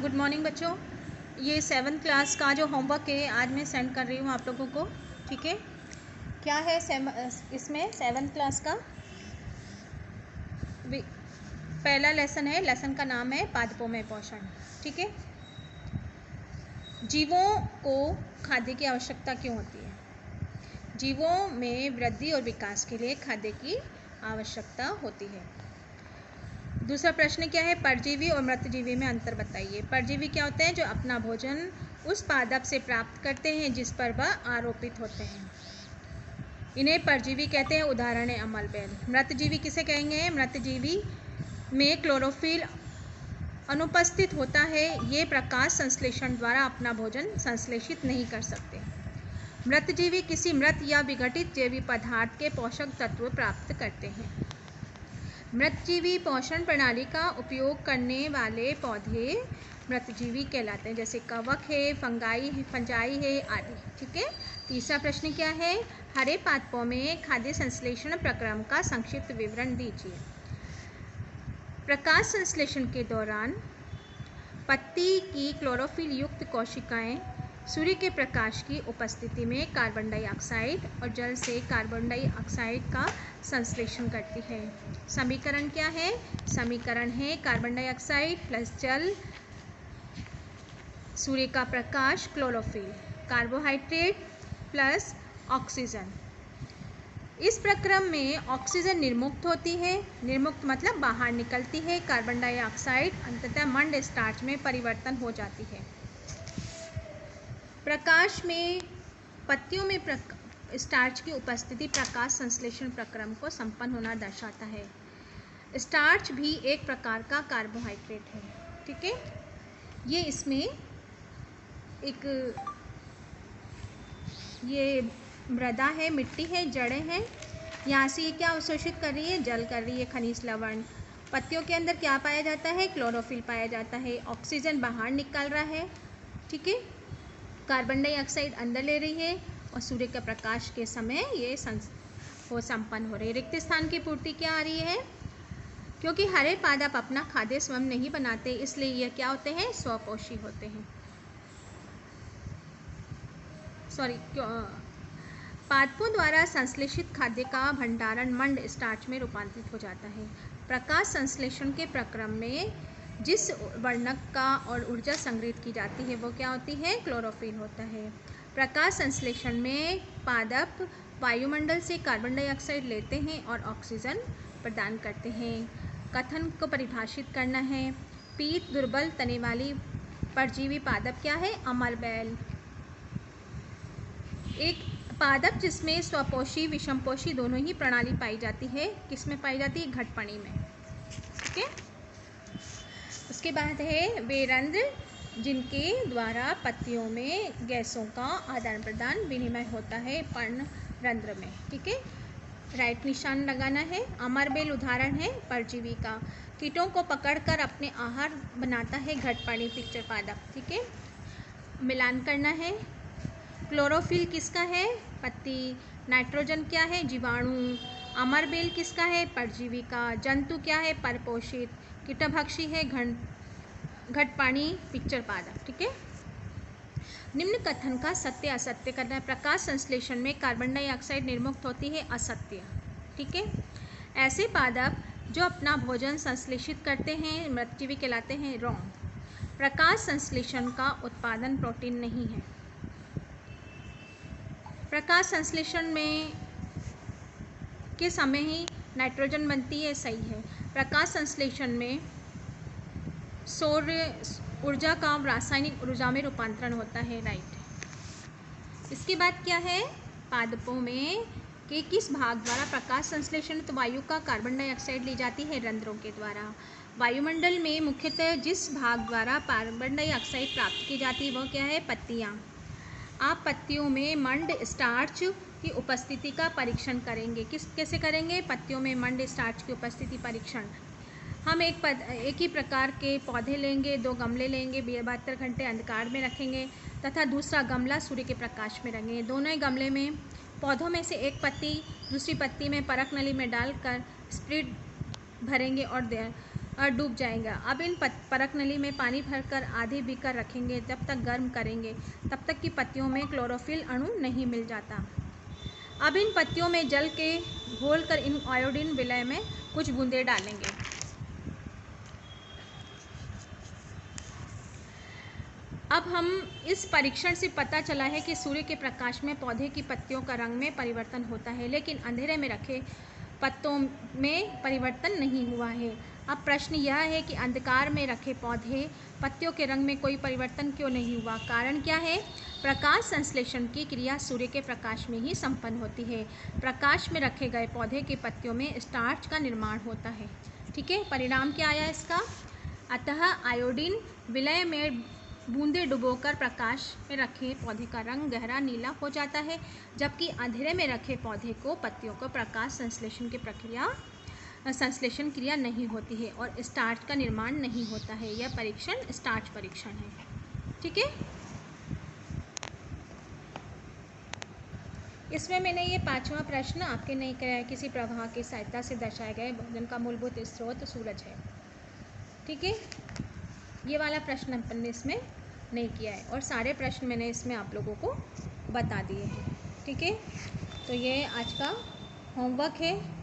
Good morning बच्चों। ये 7th class का जो होमवर्क है आज मैं सेंड कर रही हूँ आप लोगों को। ठीक है, क्या है इसमें 7th क्लास का पहला लेसन है। लेसन का नाम है पादपों में पोषण। ठीक है, जीवों को खाद्य की आवश्यकता क्यों होती है? जीवों में वृद्धि और विकास के लिए खाद्य की आवश्यकता होती है। दूसरा प्रश्न क्या है? परजीवी और मृतजीवी में अंतर बताइए। परजीवी क्या होते हैं? जो अपना भोजन उस पादप से प्राप्त करते हैं जिस पर वह आरोपित होते हैं, इन्हें परजीवी कहते हैं। उदाहरण है अमलबेल। मृतजीवी किसे कहेंगे? मृतजीवी में क्लोरोफिल अनुपस्थित होता है, ये प्रकाश संश्लेषण द्वारा अपना भोजन संश्लेषित नहीं कर सकते। मृतजीवी किसी मृत या विघटित जैविक पदार्थ के पोषक तत्व प्राप्त करते हैं। मृतजीवी पोषण प्रणाली का उपयोग करने वाले पौधे मृतजीवी कहलाते हैं, जैसे कवक है, फंजाई है आदि। ठीक है। तीसरा प्रश्न क्या है? हरे पादपों में खाद्य संश्लेषण प्रक्रम का संक्षिप्त विवरण दीजिए। प्रकाश संश्लेषण के दौरान पत्ती की क्लोरोफिल युक्त कोशिकाएं सूर्य के प्रकाश की उपस्थिति में कार्बन डाइऑक्साइड और जल से कार्बन डाइऑक्साइड का संश्लेषण करती है। समीकरण क्या है? समीकरण है कार्बन डाइऑक्साइड प्लस जल, सूर्य का प्रकाश, क्लोरोफिल, कार्बोहाइड्रेट प्लस ऑक्सीजन। इस प्रक्रम में ऑक्सीजन निर्मुक्त होती है, निर्मुक्त मतलब बाहर निकलती है। कार्बन डाइऑक्साइड अंततः मंड स्टार्च में परिवर्तन हो जाती है। प्रकाश में पत्तियों में स्टार्च की उपस्थिति प्रकाश संश्लेषण प्रक्रम को संपन्न होना दर्शाता है। स्टार्च भी एक प्रकार का कार्बोहाइड्रेट है। ठीक है, ये इसमें एक ये मृदा है, मिट्टी है, जड़ें हैं। यहाँ से ये क्या अवशोषित कर रही है? जल कर रही है, खनिज लवण। पत्तियों के अंदर क्या पाया जाता है? क्लोरोफिल पाया जाता है। ऑक्सीजन बाहर निकल रहा है। ठीक है, कार्बन डाइऑक्साइड अंदर ले रही है और सूर्य के प्रकाश के समय ये संपन्न हो रही है। रिक्त स्थान की पूर्ति क्या आ रही है? क्योंकि हरे पादप अपना खाद्य स्वयं नहीं बनाते, इसलिए ये क्या होते हैं? स्वपोषी होते हैं। पादपों द्वारा संश्लेषित खाद्य का भंडारण मंड स्टार्च में रूपांतरित हो जाता है। प्रकाश संश्लेषण के प्रक्रम में जिस वर्णक का और ऊर्जा संग्रहित की जाती है वो क्या होती है? क्लोरोफिल होता है। प्रकाश संश्लेषण में पादप वायुमंडल से कार्बन डाइऑक्साइड लेते हैं और ऑक्सीजन प्रदान करते हैं। कथन को परिभाषित करना है। पीत दुर्बल तने वाली परजीवी पादप क्या है? अमलबेल। एक पादप जिसमें स्वपोषी विषमपोषी दोनों ही प्रणाली पाई जाती है, किसमें पाई जाती है? घटपणी में। ठीक है, उसके बाद है वे रंध्र जिनके द्वारा पत्तियों में गैसों का आदान प्रदान विनिमय होता है, पर्ण रंध्र में। ठीक है, राइट निशान लगाना है। अमरबेल उदाहरण है परजीवी का, कीटों को पकड़कर अपने आहार बनाता है घटपणी पिक्चर पादप। ठीक है, मिलान करना है। क्लोरोफिल किसका है? पत्ती। नाइट्रोजन क्या है? जीवाणु। अमरबेल किसका है? परजीवी का। जंतु क्या है? परपोषित। कीटभक्षी है घटपाणी पिक्चर पादप। ठीक है, निम्न कथन का सत्य असत्य करना है। प्रकाश संश्लेषण में कार्बन डाइऑक्साइड निर्मुक्त होती है, असत्य। ठीक है, ऐसे पादप जो अपना भोजन संश्लेषित करते हैं मृतजीवी कहलाते हैं, रॉन्ग। प्रकाश संश्लेषण का उत्पादन प्रोटीन नहीं है। प्रकाश संश्लेषण में के समय ही नाइट्रोजन बनती है, सही है। प्रकाश संश्लेषण में सौर ऊर्जा का रासायनिक ऊर्जा में रूपांतरण होता है, राइट। इसके बाद क्या है? पादपों में के किस भाग द्वारा प्रकाश संश्लेषण? तो वायु का कार्बन डाइऑक्साइड ली जाती है रंध्रों के द्वारा। वायुमंडल में मुख्यतः जिस भाग द्वारा कार्बन डाइऑक्साइड प्राप्त की जाती है वो क्या है? पत्तियाँ। आप पत्तियों में मंड स्टार्च की उपस्थिति का परीक्षण करेंगे। कैसे करेंगे? पत्तियों में मंड स्टार्च की उपस्थिति परीक्षण। हम एक ही प्रकार के पौधे लेंगे, 2 गमले लेंगे, 72 घंटे अंधकार में रखेंगे तथा दूसरा गमला सूर्य के प्रकाश में रखेंगे। दोनों ही गमले में पौधों में से एक पत्ती दूसरी पत्ती में परख नली में डालकर स्प्रिट भरेंगे और डूब जाएगा। अब इन परख नली में पानी भरकर आधे बीकर रखेंगे। जब तक गर्म करेंगे तब तक कि पत्तियों में क्लोरोफिल अणु नहीं मिल जाता। अब इन पत्तियों में जल के घोलकर इन आयोडीन विलय में कुछ बूंदें डालेंगे। अब हम इस परीक्षण से पता चला है कि सूर्य के प्रकाश में पौधे की पत्तियों का रंग में परिवर्तन होता है, लेकिन अंधेरे में रखे पत्तों में परिवर्तन नहीं हुआ है। अब प्रश्न यह है कि अंधकार में रखे पौधे पत्तियों के रंग में कोई परिवर्तन क्यों नहीं हुआ? कारण क्या है? प्रकाश संश्लेषण की क्रिया सूर्य के प्रकाश में ही संपन्न होती है। प्रकाश में रखे गए पौधे की पत्तियों में स्टार्च का निर्माण होता है। ठीक है, परिणाम क्या आया इसका? अतः आयोडीन विलय में बूंदे डुबोकर प्रकाश में रखे पौधे का रंग गहरा नीला हो जाता है, जबकि अंधेरे में रखे पौधे को पत्तियों को प्रकाश संश्लेषण क्रिया नहीं होती है और स्टार्च का निर्माण नहीं होता है। यह परीक्षण स्टार्च परीक्षण है। ठीक है, इसमें मैंने ये 5वां प्रश्न आपके नहीं कराया है। किसी प्रवाह की सहायता से दर्शाए गए भोजन का मूलभूत स्रोत सूरज है। ठीक है, ये वाला प्रश्न अपन ने इसमें नहीं किया है और सारे प्रश्न मैंने इसमें आप लोगों को बता दिए हैं। ठीक है, तो ये आज का होमवर्क है।